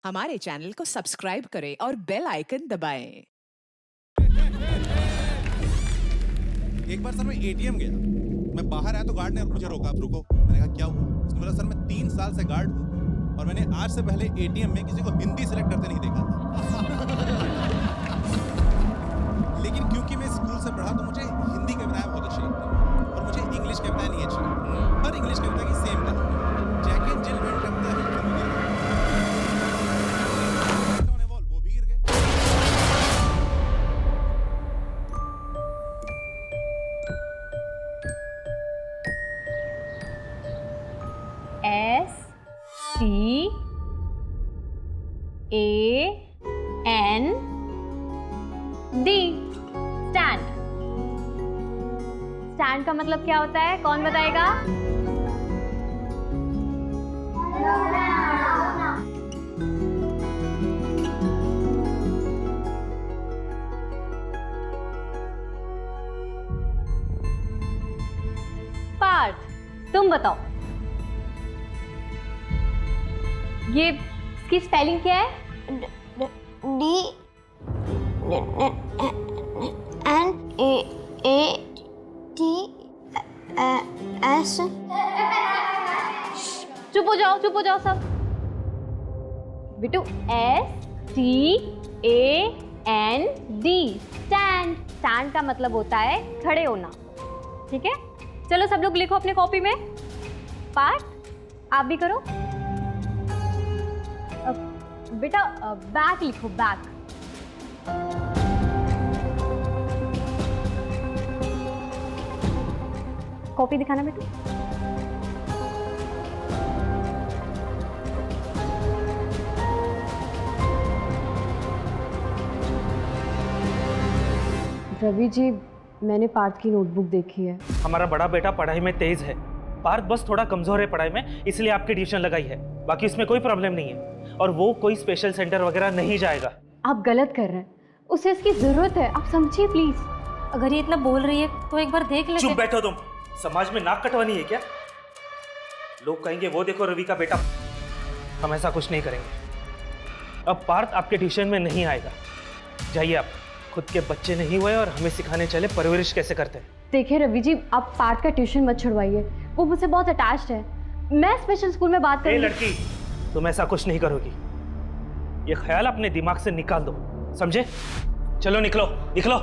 हमारे चैनल को सब्सक्राइब करें और बेल आइकन दबाएं। एक बार सर मैं एटीएम गया, मैं बाहर आया तो गार्ड ने मुझे रोका, आप रुको। मैंने कहा क्या हुआ? उसने बोला सर मैं 3 साल से गार्ड हूँ और मैंने आज से पहले एटीएम में किसी को हिंदी सिलेक्ट करते नहीं देखा था। लेकिन क्योंकि मैं स्कूल से पढ़ा तो मुझे हिंदी कविताएं बहुत अच्छी लगती हैं और मुझे इंग्लिश कविताएं नहीं अच्छी लगती। हर इंग्लिश कविता की सेम कहानी, Jack and Jill went up the hill, वो भी गिर गए। STAND। स्टैंड। स्टैंड का मतलब क्या होता है? कौन बताएगा? पार्थ, तुम बताओ, ये इसकी स्पेलिंग क्या है? D-N-A-T-S। चुप हो जाओ सब। बिटू, STAND। स्टैंड। स्टैंड का मतलब होता है खड़े होना। ठीक है, चलो सब लोग लिखो अपने कॉपी में। पार्थ, आप भी करो। बेटा बैक लिखो, बैक। कॉपी दिखाना बेटू। रवि जी, मैंने पार्थ की नोटबुक देखी है। हमारा बड़ा बेटा पढ़ाई में तेज है, पार्थ बस थोड़ा कमजोर है पढ़ाई में, इसलिए आपकी ट्यूशन लगाई है। बाकी इसमें कोई प्रॉब्लम नहीं है और वो कोई स्पेशल सेंटर वगैरह नहीं जाएगा। आप गलत कर रहे हैं, उसे इसकी जरूरत है, आप समझिए प्लीज। अगर ये इतना बोल रही है तो एक बार देख लेते। चुप बैठो तुम, समाज में नाक कटवानी है क्या? लोग कहेंगे वो देखो रवि का बेटा। हम ऐसा कुछ नहीं करेंगे। अब पार्थ आपके ट्यूशन में नहीं आएगा, जाइए आप। खुद के बच्चे नहीं हुए और हमें सिखाने चले परवरिश कैसे करते हैं। देखिए रवि जी, आप पार्थ का ट्यूशन मत छुड़वाइए, वो मुझसे बहुत अटैच्ड है। मैं स्पेशल स्कूल में बात करूंगी। लड़की, तुम ऐसा कुछ नहीं करोगी, ये ख्याल अपने दिमाग से निकाल दो, समझे? चलो निकलो निकलो।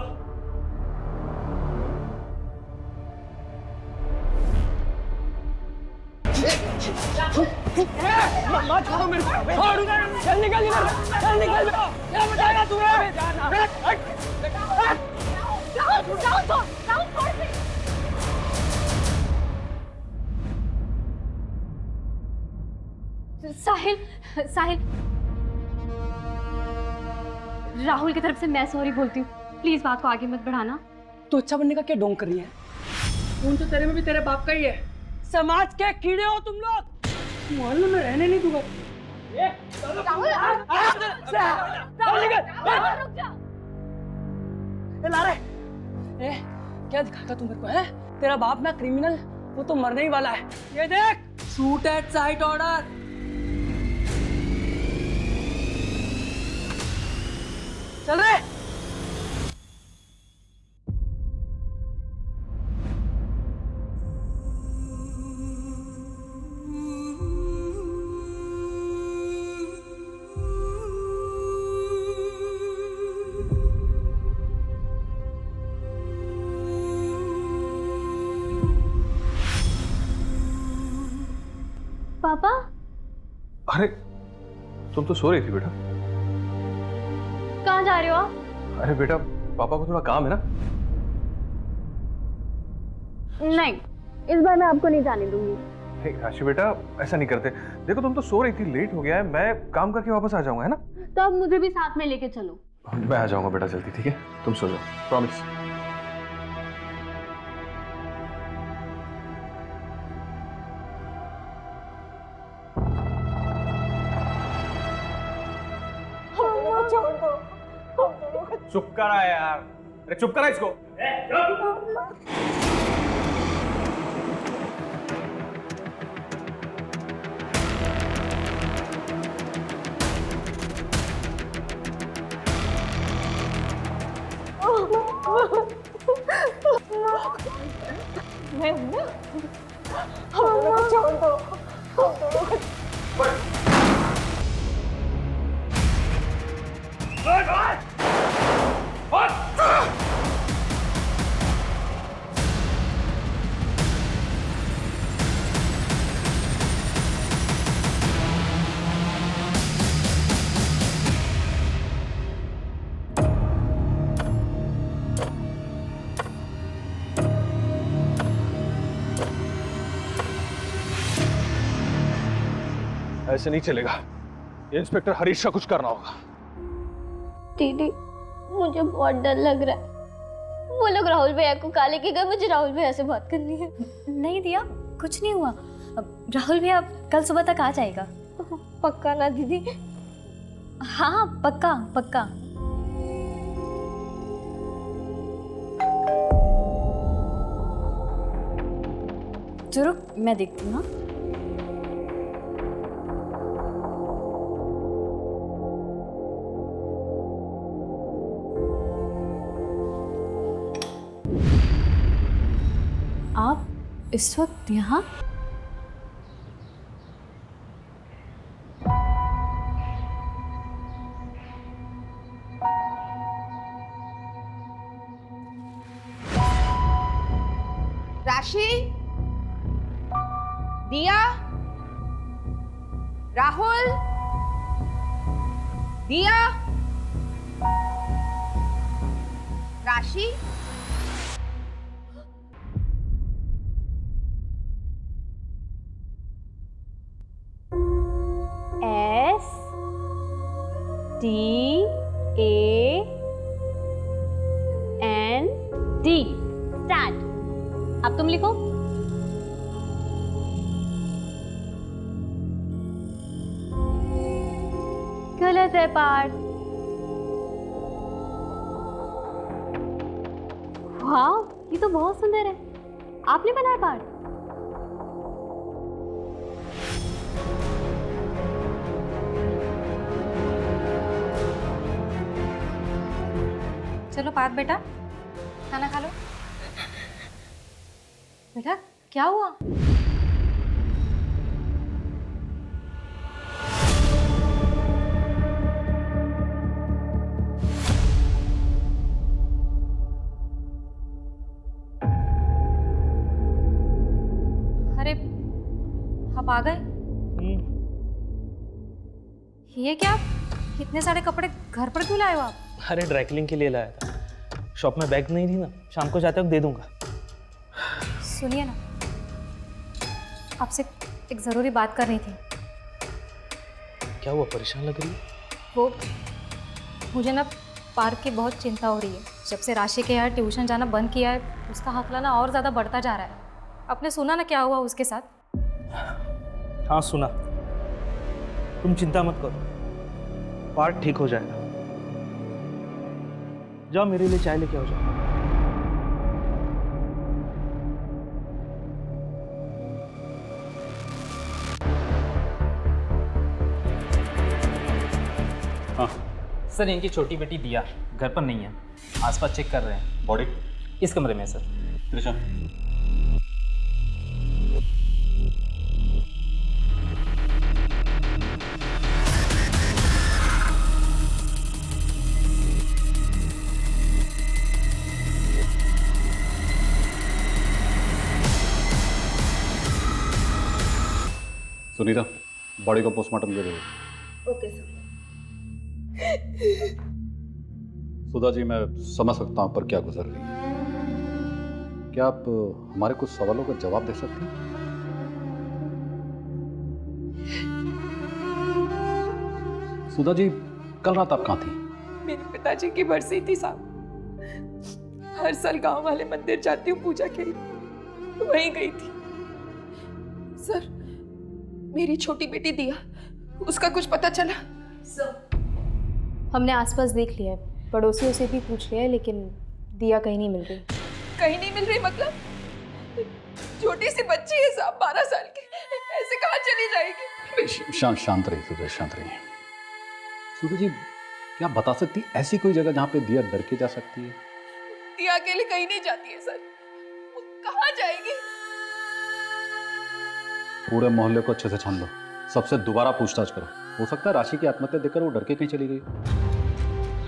मत छोड़ो मेरे को, छोड़ूंगा नहीं। चल निकल इधर, चल निकल। क्या बताया तूने? साहिल, साहिल, राहुल की तरफ से मैं सॉरी बोलती हूँ, प्लीज बात को आगे मत बढ़ाना। तो अच्छा बनने का क्या ढोंग कर रही है? खून तो तेरे में भी तेरे बाप का ही है। समाज के कीड़े हो तुम लोग, मोहल्ले में रहने नहीं दूंगा। क्या दिखाता तू मेरे को है? तेरा बाप ना क्रिमिनल, वो तो मरने ही वाला है। ये देख, शूट एट साइट ऑर्डर। चल रहे। पापा, अरे तुम तो सो रही थी बेटा। कहाँ जा रहे हो आप? अरे बेटा, पापा को थोड़ा काम है ना। नहीं, इस बार मैं आपको नहीं जाने दूंगी। नहीं राशि बेटा, ऐसा नहीं करते। देखो तुम तो सो रही थी, लेट हो गया है, मैं काम करके वापस आ जाऊंगा, है ना? तो अब मुझे भी साथ में लेके चलो। मैं आ जाऊंगा बेटा जल्दी, ठीक है? तुम सो जाओ, प्रॉमिस। चुप करा यार, अरे चुप करा इसको। मैं हूं ना। हम दोनों को छोड़ दो, हम दोनों को। ऐसे नहीं चलेगा, ये इंस्पेक्टर हरीश का कुछ करना होगा। दीदी, मुझे बहुत डर लग रहा है। वो लोग राहुल भैया को काले के गए, मुझे राहुल भैया से बात करनी है। नहीं दिया, कुछ नहीं हुआ। अब राहुल भैया कल सुबह तक आ जाएगा। पक्का ना दीदी? हाँ पक्का पक्का। जरूर, मैं देखती हूँ। हाँ आप इस वक्त यहाँ? राशि, दिया, राहुल, दिया, राशि। STAND। स्टैंड। अब तुम लिखो। गलत है पार्थ। वाह, ये तो बहुत सुंदर है। आपने बनाया पार्थ? चलो पार्थ बेटा, खाना खा लो। बेटा क्या हुआ? अरे आप आ गए? ये क्या, इतने सारे कपड़े घर पर क्यों लाए हो आप? अरे ड्राई क्लीनिंग के लिए लाया था। शॉप में बैग नहीं थी ना, शाम को जाते वक्त दे दूंगा। सुनिए ना, आपसे एक ज़रूरी बात करनी थी। क्या हुआ, परेशान लग रही है? वो मुझे ना पार्क की बहुत चिंता हो रही है। जब से राशि के यहाँ ट्यूशन जाना बंद किया है, उसका हौसला ना और ज़्यादा बढ़ता जा रहा है। आपने सुना ना क्या हुआ उसके साथ? हाँ सुना। तुम चिंता मत करो, पार्ट ठीक हो जाएगा। जाओ मेरे लिए चाय लेके आओ। जाओ। हाँ सर, इनकी छोटी बेटी दिया घर पर नहीं है, आसपास चेक कर रहे हैं। बॉडी इस कमरे में सर। कृष्ण, सुनीता, बॉडी को पोस्टमार्टम के दो। Okay sir. सुधा जी, मैं समझ सकता हूं पर क्या गुजर रही है। क्या आप हमारे कुछ सवालों का जवाब दे सकती हैं? सुधा जी, कल रात आप कहाँ थी? मेरे पिताजी की बरसी थी साहब। हर साल गांव वाले मंदिर जाती हूँ पूजा के लिए, वहीं गई थी। सर, मेरी छोटी बेटी दिया, उसका कुछ पता चला? हमने आसपास देख लिया है, पड़ोसियों से भी पूछ लिया है, लेकिन दिया कहीं नहीं मिल रही। कहीं नहीं मिल रही मतलब? छोटी सी बच्ची है साहब, 12 साल की, ऐसे कहाँ चली जाएगी? शांत रहिए सुधा, शांत रहिए। सुधा जी, क्या आप बता सकती ऐसी कोई जगह जहाँ पे दिया डर के जा सकती है? दिया अकेले कहीं नहीं जाती है सर। वो कहाँ जाएगी? पूरे मोहल्ले को अच्छे से छान लो, सबसे दोबारा पूछताछ करो। हो सकता है राशि की आत्महत्या देखकर वो डर के कहीं चली गई।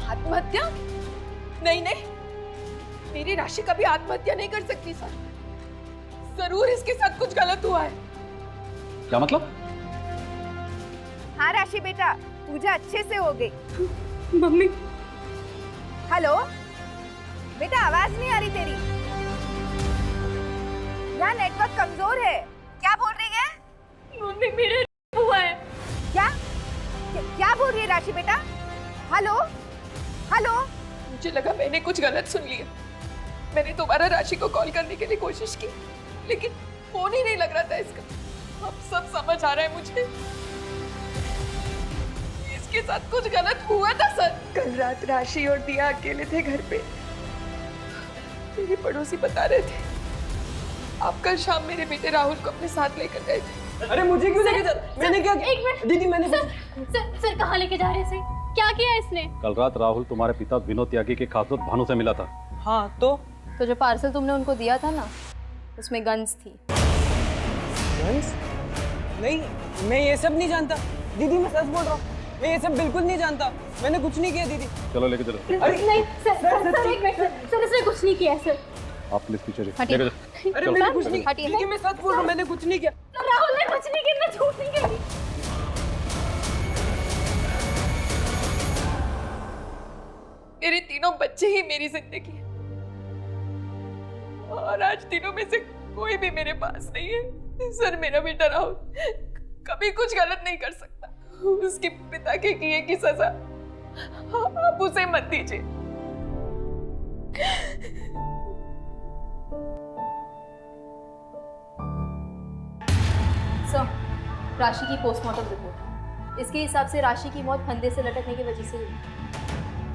आत्महत्या? नहीं नहीं, मेरी राशि कभी आत्महत्या नहीं कर सकती सर। जरूर इसके साथ कुछ गलत हुआ है। क्या मतलब? हाँ राशि बेटा, पूजा अच्छे से हो गई। मम्मी। हेलो बेटा, आवाज नहीं आ रही तेरी। यहाँ नेटवर्क कमजोर है। क्या बोल रही है? मम्मी मेरा हुआ है। क्या बोल रही है राशि बेटा? Hello hello. मुझे लगा मैंने कुछ गलत सुन लिया। मैंने दोबारा राशि को कॉल करने के लिए कोशिश की, लेकिन फोन ही नहीं लग रहा था इसका। अब सब समझ आ रहा है मुझे, इसके साथ कुछ गलत हुआ था सर। कल रात राशि और दिया अकेले थे घर पे। मेरे पड़ोसी बता रहे थे आप कल शाम मेरे बेटे राहुल को अपने साथ लेकर गए थे। अरे मुझे क्यों लेके जा? मैंने क्या किया? एक मिनट दीदी मैंने सर कहाँ लेके जा रहे हैं? क्या किया इसने? कल रात राहुल तुम्हारे पिता विनोद त्यागी के खास दोस्त भानु से मिला था। हाँ तो जो पार्सल तुमने उनको दिया था ना, उसमें गन्स थी। गन्स? नहीं, मैं ये सब नहीं जानता दीदी, मैं सच बोल रहा हूँ। मैं ये सब बिल्कुल नहीं जानता, मैंने कुछ नहीं किया दीदी। चलो लेके चलो। अरे नहीं सर एक मिनट सर, इसने कुछ नहीं किया सर। आप प्लीज पीछे अरे मैंने कुछ नहीं, दीदी मैं सच बोल रहा हूँ, मैंने कुछ नहीं किया। राहुल ने कुछ नहीं किया, मैं झूठ नहीं कह रही। मेरे तीनों बच्चे ही मेरी जिंदगी है, और आज तीनों में से कोई भी मेरे पास नहीं है। सर मेरा बेटा राहुल कभी कुछ गलत नहीं कर सकता। उसके पिता के किए की सजा आप उसे मत दीजिए। सर, राशि की पोस्टमार्टम रिपोर्ट। इसके हिसाब से राशि की मौत फंदे से लटकने की वजह से हुई।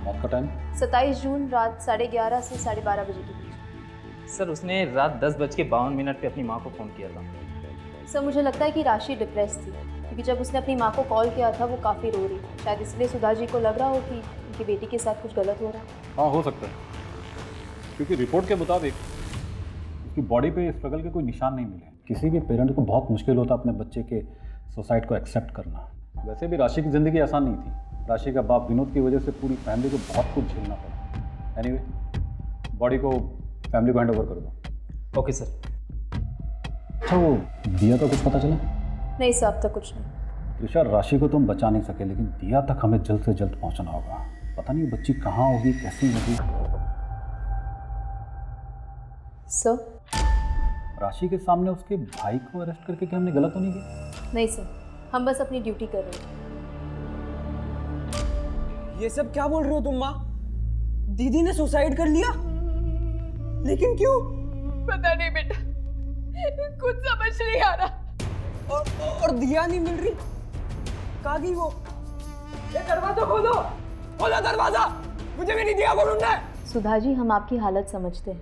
मौत का टाइम 27 जून रात 11:30 से 12:30 बजे के बीच। सर उसने रात 10:52 पे अपनी माँ को फ़ोन किया था। सर मुझे लगता है कि राशि डिप्रेस थी, क्योंकि जब उसने अपनी माँ को कॉल किया था वो काफ़ी रो रही थी। शायद इसलिए सुधा जी को लग रहा हो कि उनकी बेटी के साथ कुछ गलत हो रहा है। हाँ हो सकता है, क्योंकि रिपोर्ट के मुताबिक उसकी बॉडी पे स्ट्रगल के कोई निशान नहीं मिले। किसी भी पेरेंट को बहुत मुश्किल होता अपने बच्चे के सुसाइड को एक्सेप्ट करना। वैसे भी राशि की ज़िंदगी आसान नहीं थी। राशि का बाप विनोद की वजह से पूरी फैमिली को बहुत कुछ झेलना पड़ा। एनीवे, बॉडी को फैमिली को हैंड ओवर कर दो। Okay sir. अच्छा वो दिया का कुछ पता चला? नहीं सर, अब तक कुछ नहीं। त्रिशा, राशि को तुम बचा नहीं सके, लेकिन दिया तक हमें जल्द से जल्द पहुंचना होगा। पता नहीं बच्ची कहाँ होगी, कैसी होगी। सर राशि के सामने उसके भाई को अरेस्ट करके क्या हमने गलत तो नहीं किया? नहीं सर, हम बस अपनी ड्यूटी कर रहे हैं। ये सब क्या बोल रहे हो तुम माँ? दीदी ने सुसाइड कर लिया? लेकिन क्यों? पता नहीं बेटा, कुछ समझ नहीं आ रहा। और दिया नहीं मिल रही, कहाँ गई वो? ये दरवाजा खोलो, खोलो दरवाजा, मुझे मेरी दिया को ढूंढना है। सुधा जी, हम आपकी हालत समझते हैं,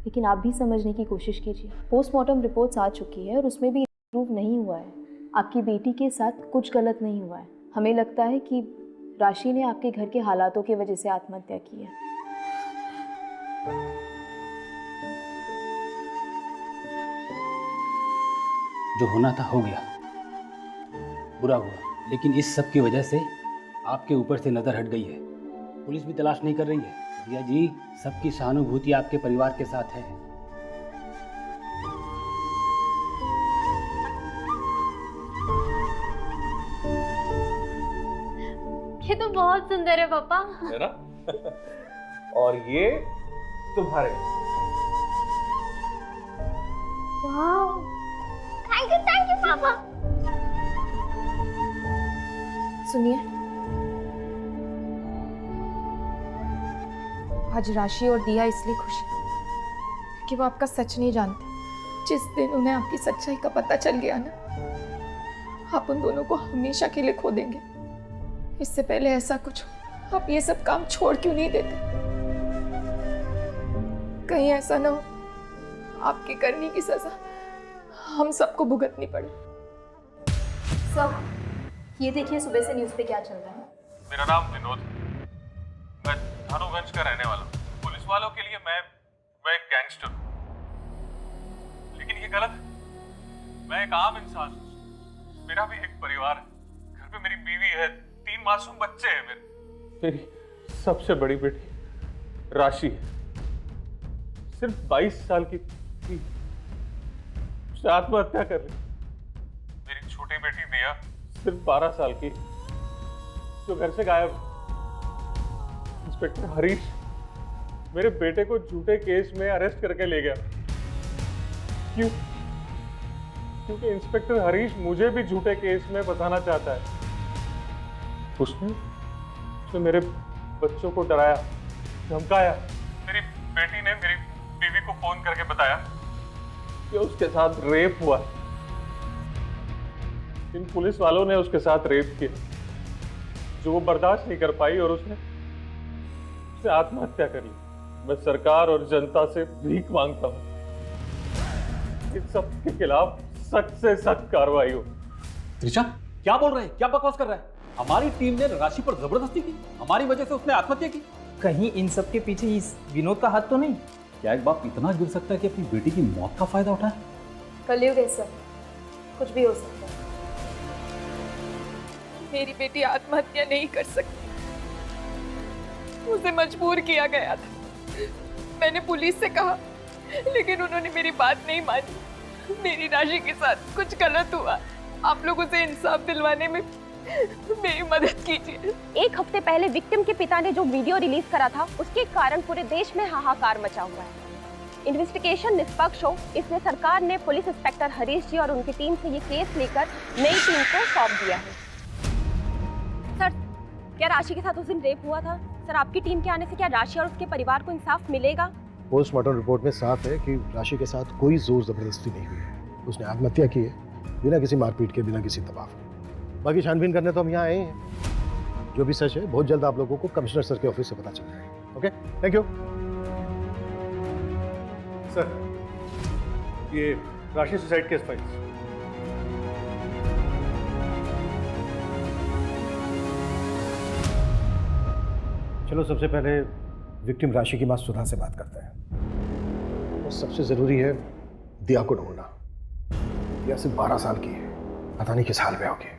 लेकिन आप भी समझने की कोशिश कीजिए। पोस्टमार्टम रिपोर्ट्स आ चुकी है और उसमें भी प्रूव नहीं हुआ है। आपकी बेटी के साथ कुछ गलत नहीं हुआ है। हमें लगता है कि राशि ने आपके घर के हालातों की वजह से आत्महत्या की है। जो होना था हो गया, बुरा हुआ, लेकिन इस सब की वजह से आपके ऊपर से नज़र हट गई है। पुलिस भी तलाश नहीं कर रही है। दिया जी, सबकी सहानुभूति आपके परिवार के साथ है। ये तो बहुत सुंदर है पापा। है ना? और ये तुम्हारे। वाह, थैंक यू पापा। सुनिए, आज राशि और दिया इसलिए खुश है कि वो आपका सच नहीं जानते। जिस दिन उन्हें आपकी सच्चाई का पता चल गया ना, आप उन दोनों को हमेशा के लिए खो देंगे। इससे पहले ऐसा कुछ हो, आप ये सब काम छोड़ क्यों नहीं देते? कहीं ऐसा ना हो आपकी करनी की सजा हम सबको भुगतनी पड़े। सब ये देखिए सुबह से न्यूज़ पे क्या चल रहा है। मेरा नाम विनोद, मैं धानुगंज का रहने वाला हूँ। पुलिस वालों के लिए मैं एक गैंगस्टर हूँ, लेकिन ये गलत है। मैं एक आम इंसान हूँ। मेरा भी एक परिवार है। घर पे मेरी बीवी है, 3 मासूम बच्चे हैं मेरी सबसे बड़ी बेटी राशि है, सिर्फ 22 साल की थी, उसने आत्महत्या कर ली। मेरी छोटी बेटी दिया, सिर्फ 12 साल की, जो घर से गायब। इंस्पेक्टर हरीश मेरे बेटे को झूठे केस में अरेस्ट करके ले गया। क्यों? क्योंकि इंस्पेक्टर हरीश मुझे भी झूठे केस में फंसाना चाहता है। उसने मेरे बच्चों को डराया, धमकाया। मेरी बेटी ने मेरी बीवी को फोन करके बताया कि उसके साथ रेप हुआ। इन पुलिस वालों ने उसके साथ रेप किया, जो वो बर्दाश्त नहीं कर पाई और उसने आत्महत्या कर ली। मैं सरकार और जनता से भीख मांगता हूं, इन सब के खिलाफ सख्त से सख्त कार्रवाई हो। त्रिशा, क्या बोल रहे हैं? क्या बकवास कर रहा है? हमारी टीम ने राशि पर जबरदस्ती की, हमारी वजह से उसने आत्महत्या की। कहीं इन सब के पीछे इस विनोद का हाथ तो नहीं? क्या एक बाप इतना गिर सकता है कि अपनी बेटी की मौत का फायदा उठाए? कलयुग है सर, कुछ भी हो सकता है। मेरी बेटी आत्महत्या नहीं कर सकती, उसे मजबूर किया गया था। मैंने पुलिस से कहा, लेकिन उन्होंने मेरी बात नहीं मानी। मेरी राशि के साथ कुछ गलत हुआ, आप लोग उसे इंसाफ दिलवाने में मेरी मदद कीजिए। 1 हफ्ते पहले विक्टिम के पिता ने जो वीडियो रिलीज करा था, उसके कारण पूरे देश में हाहाकार मचा हुआ है। इन्वेस्टिगेशन निष्पक्ष हो, इसलिए सरकार ने पुलिस इंस्पेक्टर हरीश जी और उनकी टीम से ये केस लेकर नई टीम को सौंप दिया है। सर, क्या राशि के साथ उस दिन रेप हुआ था? सर, आपकी टीम के आने से क्या राशि और उसके परिवार को इंसाफ मिलेगा? पोस्टमार्टम रिपोर्ट में साफ है कि राशि के साथ कोई जोर जबरदस्ती नहीं हुई है। उसने आत्महत्या की है, बिना किसी मारपीट के, बिना किसी दबाव के। बाकी छानबीन करने तो हम यहाँ आए हैं। जो भी सच है, बहुत जल्द आप लोगों को कमिश्नर सर के ऑफिस से पता चल जाएगा। Okay, thank you sir. ये राशि सुसाइड केस फाइल्स। चलो, सबसे पहले विक्टिम राशि की मां सुधा से बात करते हैं। और सबसे जरूरी है दिया को ढूंढना। दिया सिर्फ 12 साल की है, पता नहीं किस हाल में होगी।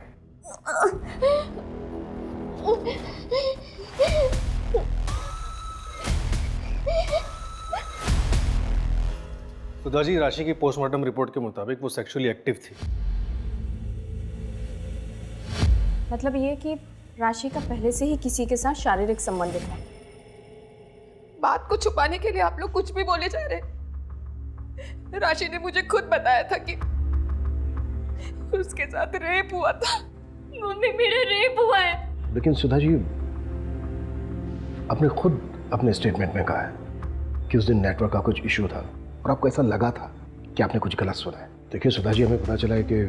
सुधा जी, राशि की पोस्टमार्टम रिपोर्ट के मुताबिक वो सेक्सुअली एक्टिव थी। मतलब ये कि राशि का पहले से ही किसी के साथ शारीरिक संबंध था। बात को छुपाने के लिए आप लोग कुछ भी बोले जा रहे। राशि ने मुझे खुद बताया था कि उसके साथ रेप हुआ था। मम्मी, मेरा रेप हुआ है। लेकिन सुधा जी, आपने खुद अपने स्टेटमेंट में कहा है कि उस दिन नेटवर्क का कुछ इशू था और आपको ऐसा लगा था कि आपने कुछ गलत सुना है। देखिए सुधा जी, हमें पता चला है कि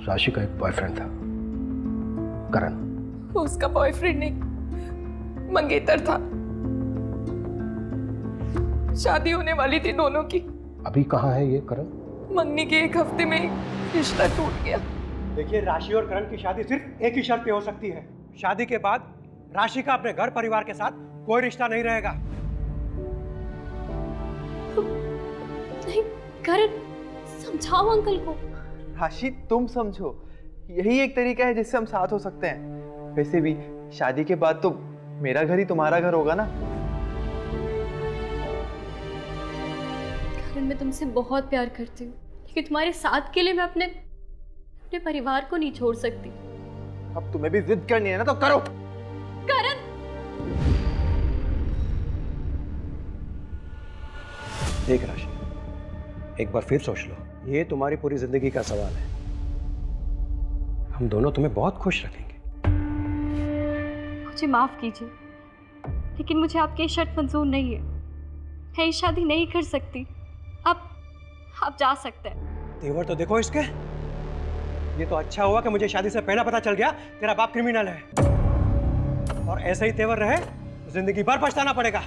राशि का एक बॉयफ्रेंड था, करण। उसका बॉयफ्रेंड नहीं, मंगेतर था। शादी होने वाली थी दोनों की। अभी कहाँ है ये करण? मंगनी के 1 हफ्ते में रिश्ता टूट गया। देखिए, राशि और करण की शादी सिर्फ एक ही शर्त पे हो सकती है। शादी के बाद राशि का अपने घर परिवार के साथ कोई रिश्ता नहीं रहेगा। नहीं, करण, समझाओ अंकल को। राशि, तुम समझो, यही एक तरीका है जिससे हम साथ हो सकते हैं। वैसे भी शादी के बाद तो मेरा घर ही तुम्हारा घर होगा ना। करण, मैं तुमसे बहुत प्यार करती हूँ, लेकिन तुम्हारे साथ के लिए मैं अपने परिवार को नहीं छोड़ सकती। अब तुम्हें भी जिद करनी है ना, तो करो। करण, देख राशि, एक बार फिर सोच लो, ये तुम्हारी पूरी जिंदगी का सवाल है। हम दोनों तुम्हें बहुत खुश रखेंगे। मुझे माफ कीजिए, लेकिन मुझे आपकी शर्त मंजूर नहीं है। मैं ये शादी नहीं कर सकती। आप जा सकते हैं। तेवर तो देखो इसके। ये तो अच्छा हुआ कि मुझे शादी से पहले पता चल गया तेरा बाप क्रिमिनल है, और ऐसे ही तेवर रहे तो जिंदगी भर पछताना पड़ेगा।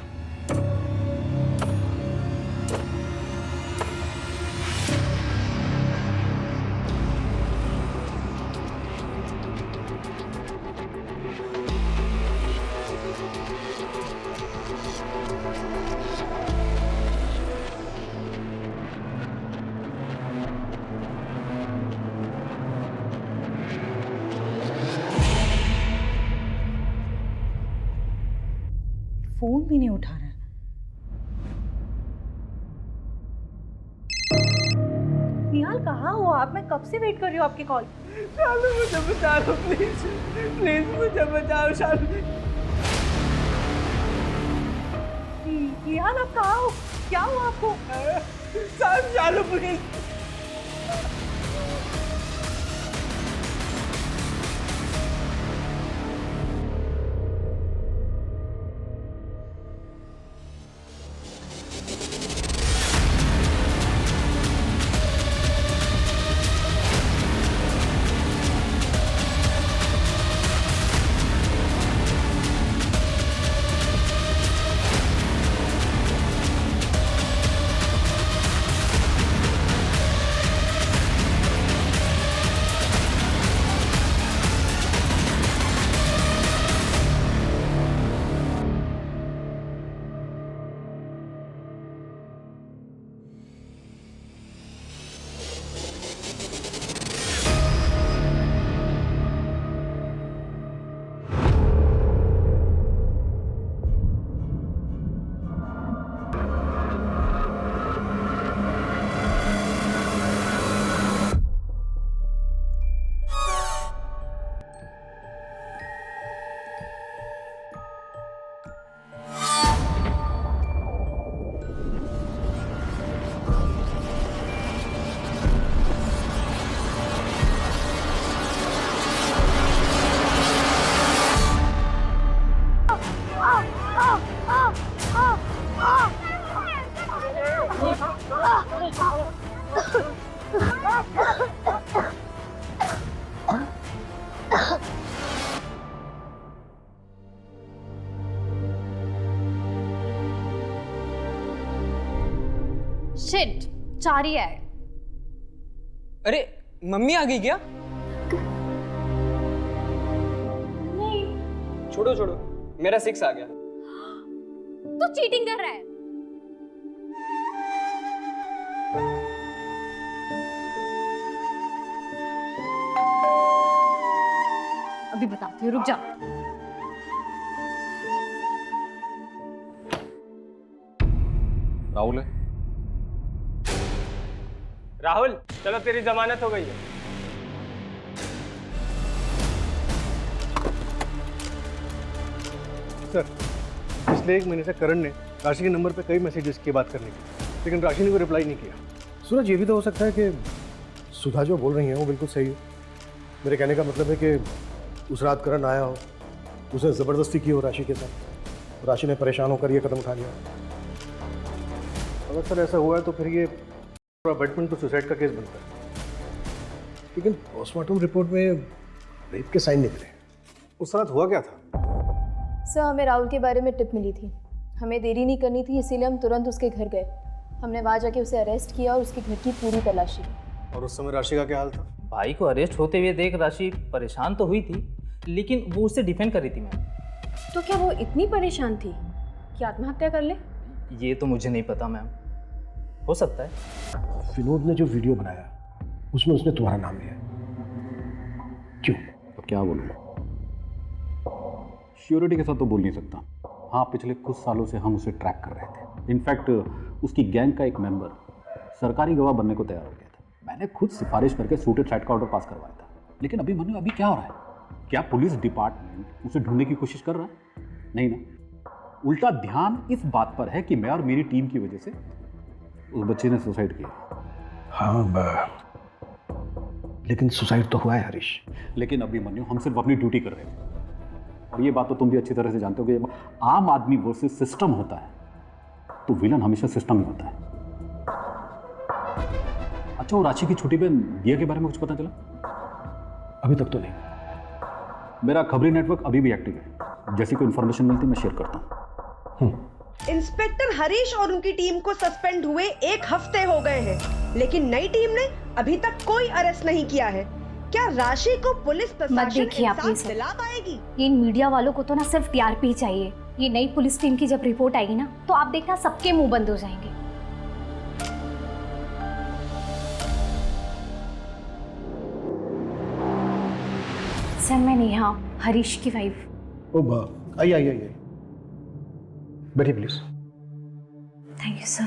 फोन भी नहीं उठा रहा है। निहाल कहाँ हो आप? मैं कब से वेट कर रही हूँ आपकी कॉल। शालू मुझे बचा लो प्लीज, प्लीज मुझे बचाओ शालू। निहाल आप कहाँ हो? क्या हुआ आपको? शालू प्लीज। शिट, चारी है। अरे मम्मी आ गई क्या? नहीं। छोड़ो छोड़ो, मेरा 6 आ गया। तू चीटिंग कर रहा है। अभी बताती हूँ, रुक जा। राहुल है? राहुल चलो, तेरी जमानत हो गई है। सर, पिछले 1 महीने से करण ने राशि के नंबर पे कई मैसेजेस किए बात करने की, लेकिन राशि ने कोई रिप्लाई नहीं किया। सूरज, ये भी तो हो सकता है कि सुधा जो बोल रही है वो बिल्कुल सही हो। मेरे कहने का मतलब है कि उस रात करण आया हो, उसने ज़बरदस्ती की हो राशि के साथ, राशि ने परेशान होकर ये कदम उठा लिया। अगर सर ऐसा हुआ है तो फिर ये अबैटमेंट टू सुसाइड का केस बनता है। लेकिन पोस्टमार्टम रिपोर्ट में रेप के साइन निकले। उस रात हुआ क्या था? सर, हमें राहुल के बारे में टिप मिली थी, हमें देरी नहीं करनी थी, इसीलिए हम तुरंत उसके घर गए। हमने वहाँ जाके उसे अरेस्ट किया और उसके घर की पूरी तलाशी की। और उस समय राशि का क्या हाल था? भाई को अरेस्ट होते हुए देख राशि परेशान तो हुई थी, लेकिन वो उससे डिफेंड कर रही थी मैम। तो क्या वो इतनी परेशान थी कि आत्महत्या कर ले? ये तो मुझे नहीं पता मैम, हो सकता है। विनोद ने जो वीडियो बनाया उसमें उसने तुम्हारा नाम लिया, क्यों? अब क्या बोलूँ? श्योरिटी के साथ तो बोल नहीं सकता। हाँ, पिछले कुछ सालों से हम उसे ट्रैक कर रहे थे। इनफैक्ट उसकी गैंग का एक मेंबर सरकारी गवाह बनने को तैयार हो गया था। मैंने खुद सिफारिश करके सूटेड साइड का ऑर्डर पास करवाया था। लेकिन अभी क्या हो रहा है? क्या पुलिस डिपार्टमेंट उसे ढूंढने की कोशिश कर रहा है? नहीं ना, उल्टा ध्यान इस बात पर है कि मैं और मेरी टीम की वजह से उस बच्चे ने सुसाइड किया। हाँ, लेकिन सुसाइड तो हुआ है हरीश। लेकिन अभिमन्यु, हम सिर्फ अपनी ड्यूटी कर रहे थे। और ये बात तो तुम भी अच्छी तरह से जानते हो कि जब आम आदमी वर्सेस सिस्टम होता है तो विलन हमेशा सिस्टम ही होता है। अच्छा, वो राशि की छोटी बहन दिया के बारे में कुछ पता चला? अभी तक तो नहीं। मेरा खबरी नेटवर्क अभी भी एक्टिव है। जैसी कोई इन्फॉर्मेशन मिलती है मैं शेयर करता हूँ। इंस्पेक्टर हरीश और उनकी टीम को सस्पेंड हुए 1 हफ्ते हो गए हैं, लेकिन नई टीम ने अभी तक कोई अरेस्ट नहीं किया है। क्या राशि को पुलिस प्रशासन इंसाफ दिला पाएगी? इन मीडिया वालों को तो ना सिर्फ टीआरपी चाहिए। ये नई पुलिस टीम की जब रिपोर्ट आएगी ना, तो आप देखना सबके मुंह बंद हो जाएंगे। सर, मैं नेहा, हरीश की वाइफ। ओ बा, आई। बैठिए please. Thank you sir.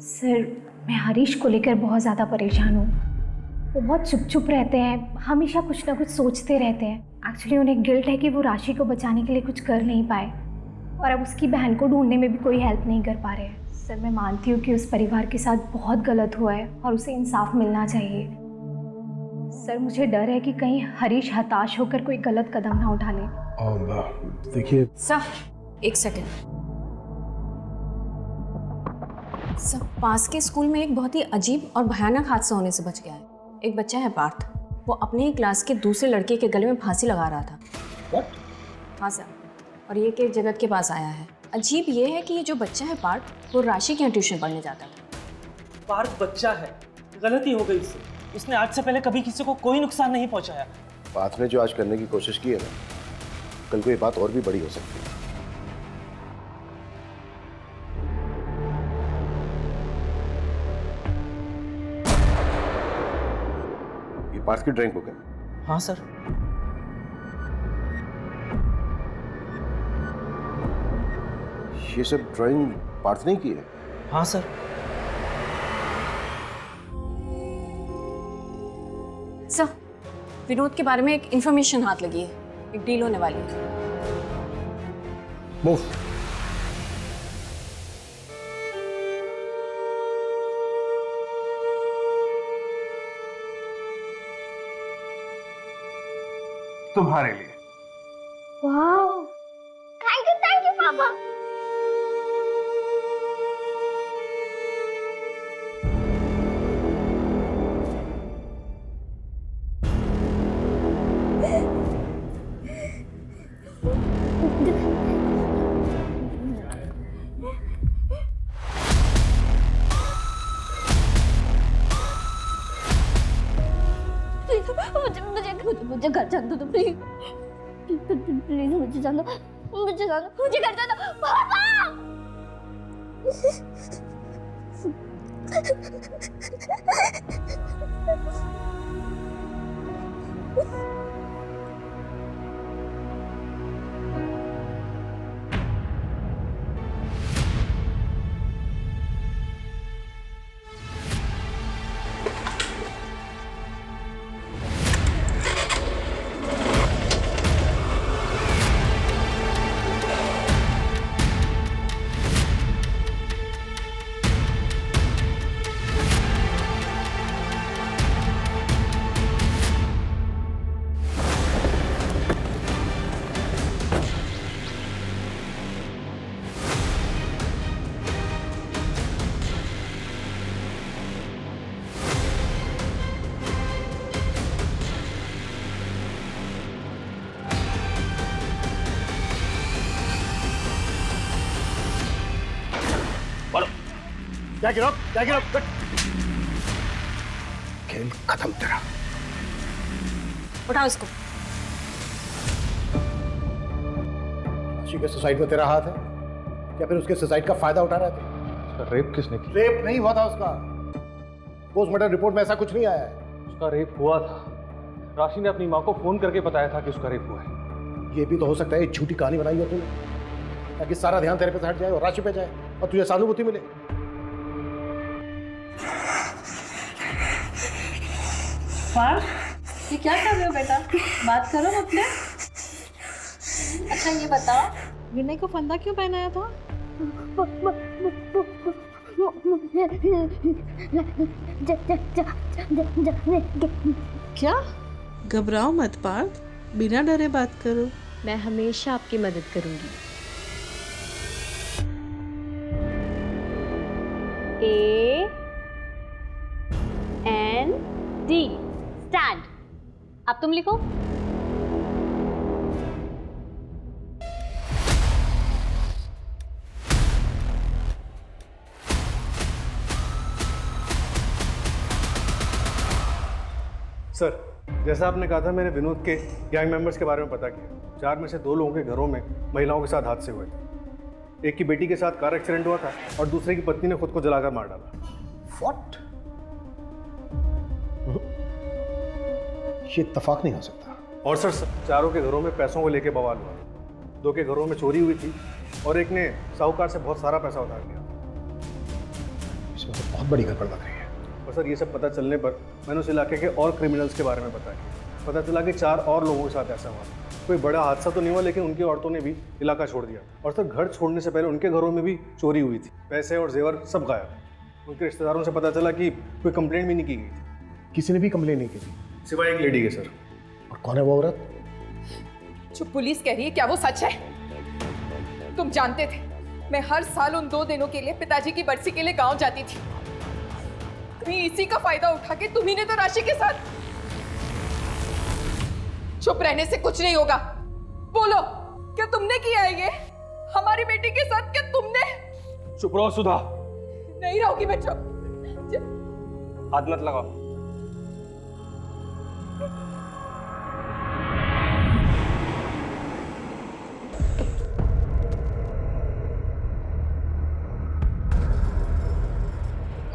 Sir, मैं हरीश को लेकर बहुत ज़्यादा परेशान हूँ। वो बहुत चुप चुप रहते हैं, हमेशा कुछ ना कुछ सोचते रहते हैं। एक्चुअली उन्हें गिल्ट है कि वो राशि को बचाने के लिए कुछ कर नहीं पाए और अब उसकी बहन को ढूंढने में भी कोई हेल्प नहीं कर पा रहे हैं। सर, मैं मानती हूँ कि उस परिवार के साथ बहुत गलत हुआ है और उसे इंसाफ मिलना चाहिए। सर, मुझे डर है कि कहीं हरीश हताश होकर कोई गलत कदम ना उठा ले। देखिए सर, एक सेकेंड। सर, पास के स्कूल में एक बहुत ही अजीब और भयानक हादसा होने से बच गया है। एक बच्चा है पार्थ, वो अपने ही क्लास के दूसरे लड़के के गले में फांसी लगा रहा था। What? हाँ सर, और ये केस जगत के पास आया है। अजीब ये है कि ये जो बच्चा है पार्थ, वो राशि के यहाँ ट्यूशन पढ़ने जाता था। पार्थ बच्चा है, गलती हो गई इससे। उसने आज से पहले कभी किसी को कोई नुकसान नहीं पहुंचाया। पार्थ ने जो आज करने की कोशिश की है ना, कल को ये बात और भी बड़ी हो सकती है। ये पार्थ की ड्राइंग बुक है? हाँ सर। ये सब ड्राइंग पार्थ ने की है? हाँ सर। सर, विनोद के बारे में एक इंफॉर्मेशन हाथ लगी है, एक डील होने वाली है। मूव। तुम्हारे लिए। वाह, थैंक यू पापा। मुझे घर जाने दो प्लीज, प्लीज मुझे जाने दो, मुझे घर जाने दो पापा। क्या गिरो? खेल खत्म तेरा। उठाओ इसको। राशि के सुसाइड में तेरा हाथ है क्या? फिर उसके सुसाइड का फायदा उठा रहे थे? उसका रेप किसने किया? रेप नहीं हुआ था उसका। पोस्टमार्टम रिपोर्ट में ऐसा कुछ नहीं आया है। उसका रेप हुआ था। राशि ने अपनी माँ को फोन करके बताया था कि उसका रेप हुआ है। ये भी तो हो सकता है एक झूठी कहानी बनाई हो तूने, ताकि सारा ध्यान तेरे पे हट जाए और राशि पे जाए और तुझे सहानुभूति मिले। पार्थ, ये क्या कर रहे हो बेटा? बात करो अपने। अच्छा ये बताओ, विनय को फंदा क्यों पहनाया था? क्या? घबराओ मत पार्थ, बिना डरे बात करो। मैं हमेशा आपकी मदद करूंगी। AND stand. अब तुम लिखो। सर, जैसा आपने कहा था, मैंने विनोद के गैंग मेंबर्स के बारे में पता किया। 4 में से 2 लोगों के घरों में महिलाओं के साथ हादसे हुए थे। एक की बेटी के साथ कार एक्सीडेंट हुआ था और दूसरे की पत्नी ने खुद को जलाकर मार डाला। What? ये इत्तेफाक नहीं हो सकता। और सर, चारों के घरों में पैसों को लेकर बवाल हुआ। दो के घरों में चोरी हुई थी और एक ने साहूकार से बहुत सारा पैसा उधार लिया। इसमें तो बहुत बड़ी गड़बड़ लग रही है। और सर ये सब पता चलने पर मैंने उस इलाके के और क्रिमिनल्स के बारे में बताया। पता चला कि 4 और लोगों के साथ ऐसा हुआ। कोई बड़ा हादसा तो नहीं हुआ, लेकिन उनकी औरतों ने भी इलाका छोड़ दिया। और सर घर छोड़ने से पहले उनके घरों में भी चोरी हुई थी। पैसे और जेवर सब गायब। उनके रिश्तेदारों से पता चला कि कोई कंप्लेंट भी नहीं की गई थी। किसी ने भी कंप्लेन नहीं की थी सिवाय एक लेडी के सर। और कौन है वो औरत? जो पुलिस कह रही है क्या वो सच है? तुम जानते थे मैं हर साल उन 2 दिनों के लिए पिताजी की बरसी के लिए गांव जाती थी। कहीं इसी का फायदा उठा के तुम्ही ने तो राशि के साथ। चुप रहने से कुछ नहीं होगा, बोलो क्या तुमने किया है ये हमारी बेटी के साथ? क्या तुमने? चुप रहो सुधा। नहीं रहोगी मैं चुप। हाथ मत लगाओ।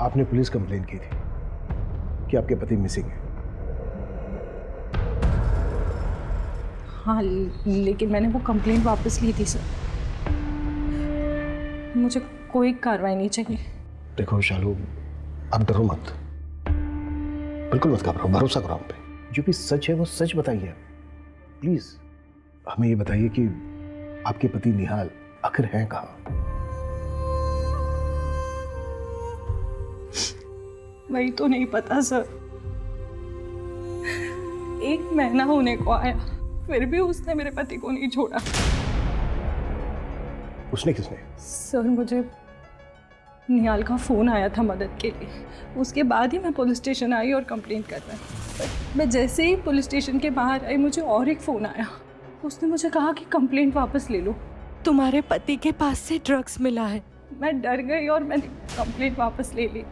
आपने पुलिस कंप्लेन की थी कि आपके पति मिसिंग है। हाँ, लेकिन मैंने वो कंप्लेंट वापस ली थी सर। मुझे कोई कार्रवाई नहीं चाहिए। देखो शालू, आप डरो मत, बिल्कुल मत घबराओ, भरोसा करो हम पे। जो भी सच है वो सच बताइए प्लीज। हमें ये बताइए कि आपके पति निहाल आखिर हैं कहाँ? वही तो नहीं पता सर। 1 महीना होने को आया, फिर भी उसने मेरे पति को नहीं छोड़ा। उसने किसने? सर मुझे निहाल का फ़ोन आया था मदद के लिए। उसके बाद ही मैं पुलिस स्टेशन आई और कंप्लेंट करना। मैं जैसे ही पुलिस स्टेशन के बाहर आई मुझे और एक फ़ोन आया। उसने मुझे कहा कि कंप्लेंट वापस ले लो, तुम्हारे पति के पास से ड्रग्स मिला है। मैं डर गई और मैंने कंप्लेंट वापस ले ली।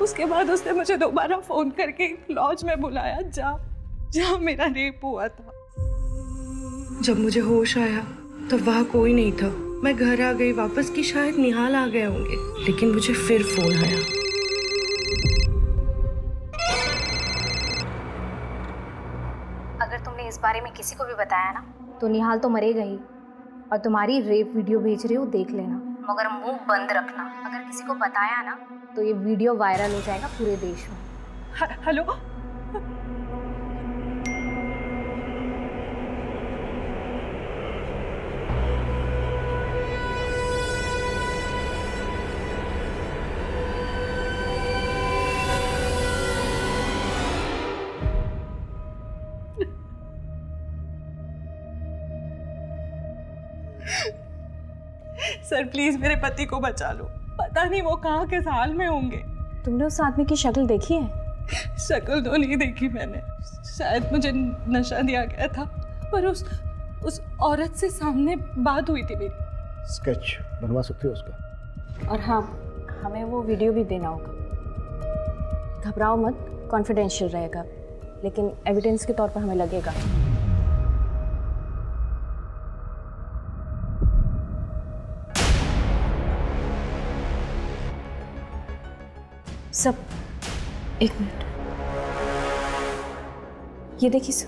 उसके बाद उसने मुझे दोबारा फ़ोन करके लॉज में बुलाया जहाँ मेरा रेप हुआ था। जब मुझे होश आया तब वहाँ कोई नहीं था। मैं घर आ गई वापस कि शायद निहाल आ गए होंगे, लेकिन मुझे फिर फोन आया। अगर तुमने इस बारे में किसी को भी बताया ना तो निहाल तो मरेगा ही, और तुम्हारी रेप वीडियो भेज रही हो देख लेना, मगर मुंह बंद रखना। अगर किसी को बताया ना तो ये वीडियो वायरल हो जाएगा पूरे देश में। हेलो, सर प्लीज मेरे पति को बचा लो। पता नहीं वो कहाँ किस हाल में होंगे। तुमने उस आदमी की शक्ल देखी है? शक्ल तो नहीं देखी मैंने, शायद मुझे नशा दिया गया था, पर उस औरत से सामने बात हुई थी मेरी। स्केच बनवा सकते हो उसका? और हाँ, हमें वो वीडियो भी देना होगा। घबराओ मत, कॉन्फिडेंशियल रहेगा, लेकिन एविडेंस के तौर पर हमें लगेगा। सब एक मिनट, ये देखिए सब।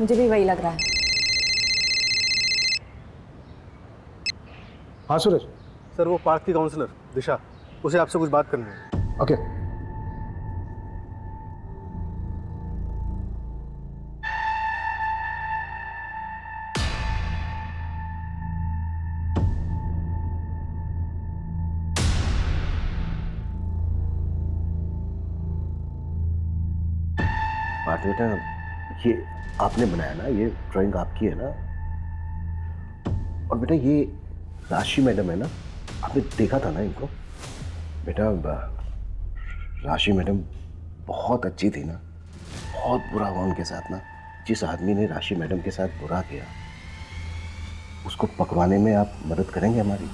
मुझे भी वही लग रहा है। हाँ सूरज सर, वो पार्क की काउंसलर दिशा, उसे आपसे कुछ बात करनी है। ओके। पार्थ बेटा, ये आपने बनाया ना, ये ड्राइंग आपकी है ना? और बेटा ये राशि मैडम है ना, आपने देखा था ना इनको? बेटा राशि मैडम बहुत अच्छी थी ना, बहुत बुरा हुआ उनके साथ ना। जिस आदमी ने राशि मैडम के साथ बुरा किया उसको पकड़वाने में आप मदद करेंगे हमारी?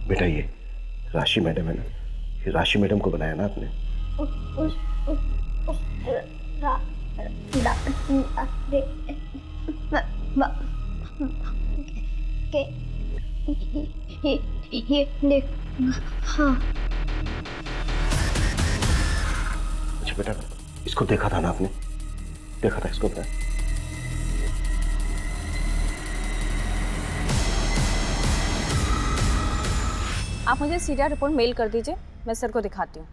बेटा ये राशि मैडम है ना, ये राशि मैडम को बनाया ना आपने? ये देख। हाँ अच्छा बेटा, इसको देखा था ना आपने? देखा था इसको बेटा? आप मुझे सीरिया रिपोर्ट मेल कर दीजिए, मैं सर को दिखाती हूँ।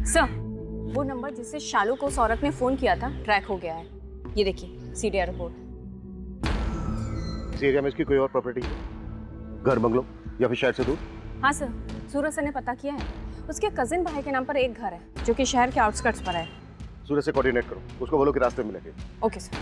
सर, वो नंबर जिससे शालू को सौरभ ने फोन किया था ट्रैक हो गया है। ये देखिए सीरिया रिपोर्ट। इस एरिया में इसकी कोई और प्रॉपर्टी है? घर, बंगलो या फिर शहर से दूर? हाँ सर, सूरज सर ने पता किया है। उसके कजिन भाई के नाम पर एक घर है जो कि शहर के आउटस्कर्ट्स पर है। सूरज से कोऑर्डिनेट करो, उसको बोलो कि रास्ते में मिलेंगे। Okay sir.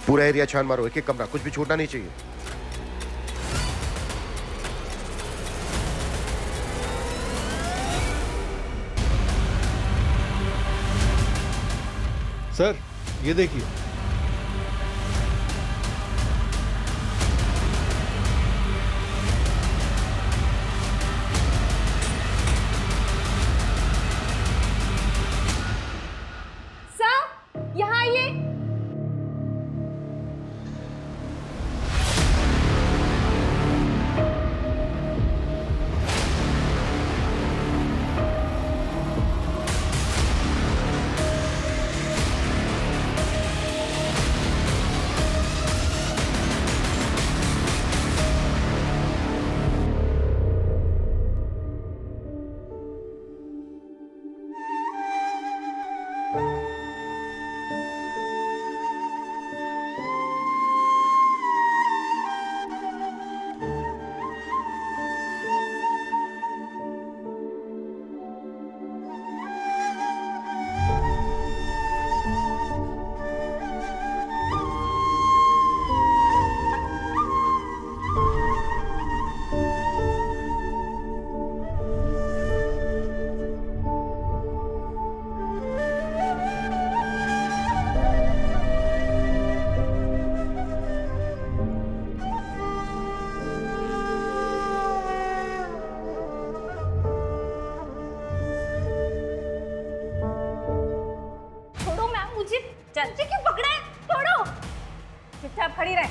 पूरा एरिया छान मारो, एक एक कमरा, कुछ भी छूटना नहीं चाहिए। सर ये देखिए, सर यहाँ आइए। चाची क्यों पकड़ा है? छोड़ो। चुपचाप खड़ी रहे।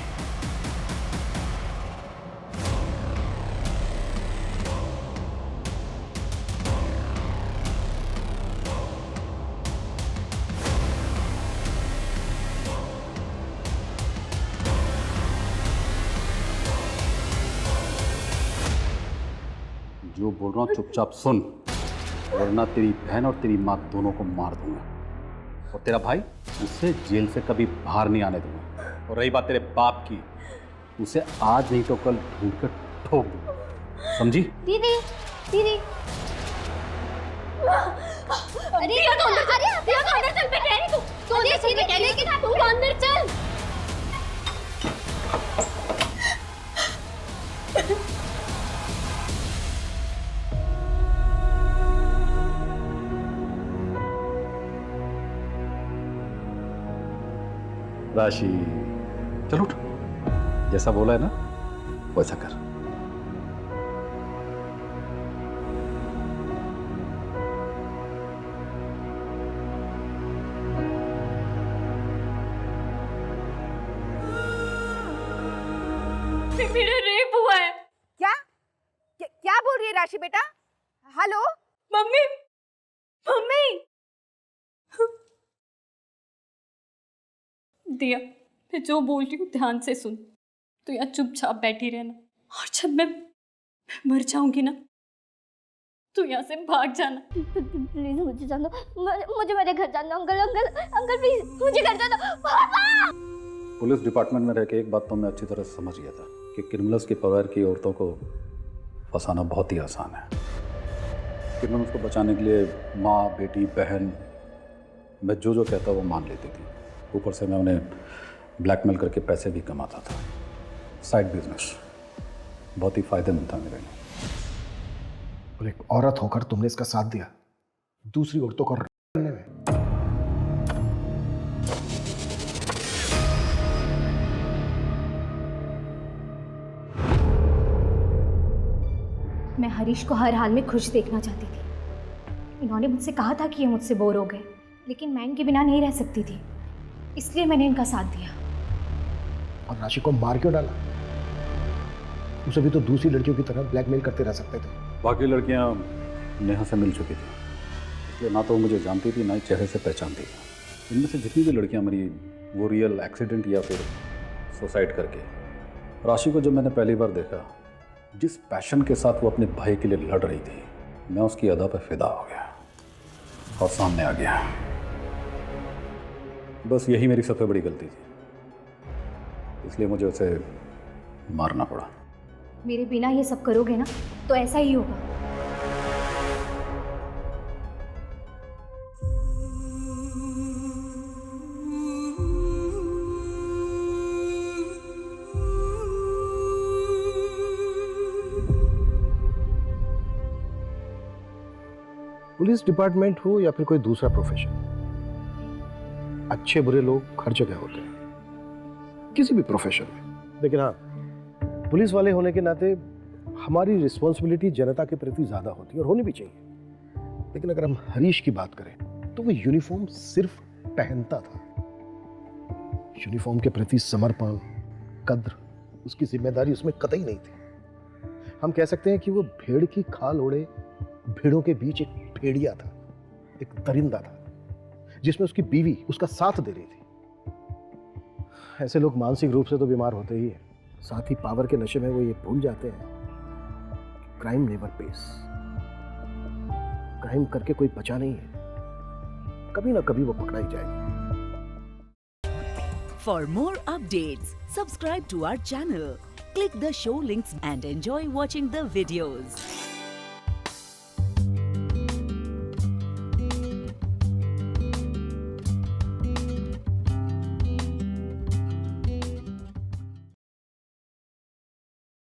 जो बोल रहा हूँ चुपचाप सुन, वरना तेरी बहन और तेरी माँ दोनों को मार दूंगा, और तेरा भाई उसे जेल से कभी बाहर नहीं आने दूंगा। और रही बात तेरे बाप की, उसे आज नहीं तो कल ढूंढ कर ठोक दूंगा, समझी? दीदी दीदी अरे तो अंदर चल बेटे। तू अंदर चल बेटे, तू अंदर चल। राशि चल उठ, जैसा बोला है ना वैसा कर। मेरा रेप हुआ है। क्या बोल रही है राशि बेटा? Hello mummy, mummy. दिया, मैं जो बोल रही हूँ ध्यान से सुन। तो यहाँ चुपचाप बैठी रहना, और जब मैं मर जाऊंगी ना तो यहाँ से भाग जाना। प्लीज मुझे जान दो, मुझे मेरे घर जाना। अंकल अंकल अंकल प्लीज मुझे घर जाना। पापा! पुलिस डिपार्टमेंट में रह के एक बात तो मैं अच्छी तरह समझ गया था कि क्रिमिनल्स के परिवार की औरतों को फंसाना बहुत ही आसान है। क्रिमिनल्स को बचाने के लिए माँ, बेटी, बहन, मैं जो कहता वो मान लेती थी। ऊपर से मैं उन्हें ब्लैकमेल करके पैसे भी कमाता था। साइड बिजनेस बहुत ही फायदेमंद था मेरे लिए। और एक औरत होकर तुमने इसका साथ दिया दूसरी औरतों को करने में। मैं हरीश को हर हाल में खुश देखना चाहती थी। इन्होंने मुझसे कहा था कि ये मुझसे बोर हो गए, लेकिन मैं इनके बिना नहीं रह सकती थी, इसलिए मैंने इनका साथ दिया। और राशि को मार क्यों डाला? उसे भी तो दूसरी लड़कियों की तरह ब्लैकमेल करते रह सकते थे। बाकी लड़कियां नेहा से मिल चुकी थी, इसलिए ना तो वो मुझे जानती थी ना ही चेहरे से पहचानती थी। इनमें से जितनी भी लड़कियां मरी वो रियल एक्सीडेंट या फिर सुसाइड करके। राशि को जब मैंने पहली बार देखा, जिस पैशन के साथ वो अपने भाई के लिए लड़ रही थी, मैं उसकी अदा पर फिदा हो गया और सामने आ गया। बस यही मेरी सबसे बड़ी गलती थी, इसलिए मुझे उसे मारना पड़ा। मेरे बिना ये सब करोगे ना तो ऐसा ही होगा। पुलिस डिपार्टमेंट हो या फिर कोई दूसरा प्रोफेशन, अच्छे बुरे लोग हर जगह होते हैं, किसी भी प्रोफेशन में। लेकिन हाँ, पुलिस वाले होने के नाते हमारी रिस्पॉन्सिबिलिटी जनता के प्रति ज़्यादा होती है और होनी भी चाहिए। लेकिन अगर हम हरीश की बात करें तो वो यूनिफॉर्म सिर्फ पहनता था। यूनिफॉर्म के प्रति समर्पण, कद्र, उसकी जिम्मेदारी उसमें कतई नहीं थी। हम कह सकते हैं कि वो भेड़ की खाल ओढ़े भेड़ों के बीच एक भेड़िया था, एक दरिंदा था, जिसमें उसकी बीवी उसका साथ दे रही थी। ऐसे लोग मानसिक रूप से तो बीमार होते ही हैं, साथ ही पावर के नशे में वो ये भूल जाते हैं क्राइम नेवर पेस। क्राइम करके कोई बचा नहीं है, कभी ना कभी वो पकड़ा ही जाएगा। For more updates, subscribe to our channel, click the show links and enjoy watching the videos.